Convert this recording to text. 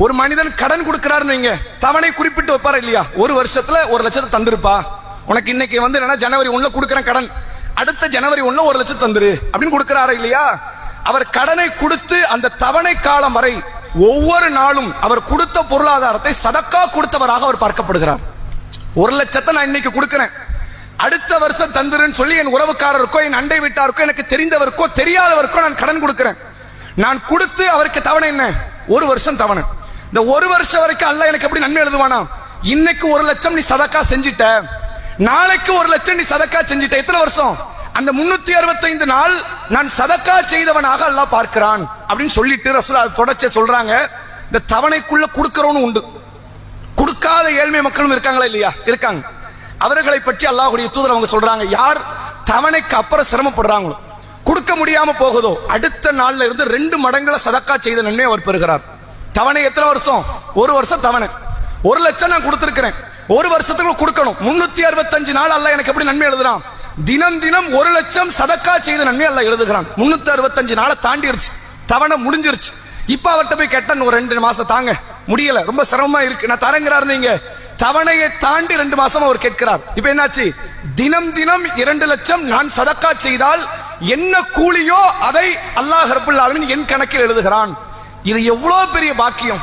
ஒரு மனிதன் கடன் கொடுக்கிறாருன்னு வைங்க, தவணை குறிப்பிட்டு வைப்பாரு இல்லையா? ஒரு வருஷத்துல 1 லட்சத்தை தந்துருப்பா, உனக்கு இன்னைக்கு வந்து என்ன ஜனவரி 1 கொடுக்கறேன் கடன், அடுத்த ஜனவரி 1 1 லட்சம் தந்துரு அப்படின்னு கொடுக்கிறாரு இல்லையா? அவர் கடனை கொடுத்து அந்த தவணை காலம் வரை ஒவ்வொரு நாளும் அவர் கொடுத்த பொருளாதாரத்தை சதக்கா கொடுத்தவராக அவர் பார்க்கப்படுகிறார். 1 லட்சத்தை நான் இன்னைக்கு கொடுக்கிறேன், அடுத்த வருஷம் தந்துருன்னு சொல்லி என் உறவுக்காரருக்கோ என் அண்டை வீட்டாருக்கோ எனக்கு தெரிந்தவருக்கோ தெரியாதவருக்கோ நான் கடன் கொடுக்கிறேன். நான் கொடுத்து அவருக்கு தவணை என்ன? 1 வருஷம் தவணை. இந்த 1 வருஷம் வரைக்கும் அல்லாஹ் எனக்கு எப்படி நன்மை எழுதுவானா? இன்னைக்கு 1 லட்சம் நீ சதக்கா செஞ்சிட்ட, நாளைக்கு 1 லட்சம் நீ சதக்கா செஞ்சிட்ட. எத்தனை வருஷம்? அந்த 365 நாள் நான் சதக்கா செய்தவனாக அல்லாஹ் பார்க்கிறான் அப்படின்னு சொல்லிட்டு ரசூல் அதை தொடர்ச்சியா சொல்றாங்க. இந்த தவணைக்குள்ள கொடுக்கிறவனும் உண்டு, கொடுக்காத ஏழ்மை மக்களும் இருக்காங்களா இல்லையா? இருக்காங்க. அவர்களை பற்றி அல்லாஹ்வுடைய தூதர் அவங்க சொல்றாங்க, யார் தவணைக்கு அப்புறம் சிரமப்படுறாங்களோ, கொடுக்க முடியாம போகுதோ, அடுத்த நாள்ல இருந்து 2 மடங்குல சதக்கா செய்த நன்மை அவர் பெறுகிறார். தவணை எத்தனை வருஷம்? 1 வருஷம் தவணை. 1 லட்சம் நான் கொடுத்திருக்கிறேன், 1 வருஷத்துக்கு கொடுக்கணும். 365 நாள் அல்லாஹ் எனக்கு எப்படி நன்மை எழுதுறான்? தினம் தினம் 1 லட்சம் சதக்கா செய்த நன்மை அல்லாஹ் எழுதுகிறான். 365 நாளை தாண்டிருச்சு, தவணை முடிஞ்சிருச்சு. இப்ப அவர்கிட்ட போய் கேட்டேன், ஒரு 2 மாசம் தாங்க, முடியல, ரொம்ப சிரமமா இருக்கு, நான் தரங்கிறாரு. நீங்க தவணையை தாண்டி 2 மாசம் அவர் கேட்கிறார். இப்ப என்னாச்சு? தினம் தினம் 2 லட்சம் நான் சதக்கா செய்தால் என்ன கூலியோ அதை அல்லாஹ் ரப்புல் ஆலமீன் என் கணக்கில் எழுதுகிறான். இது எவ்வளவு பெரிய பாக்கியம்!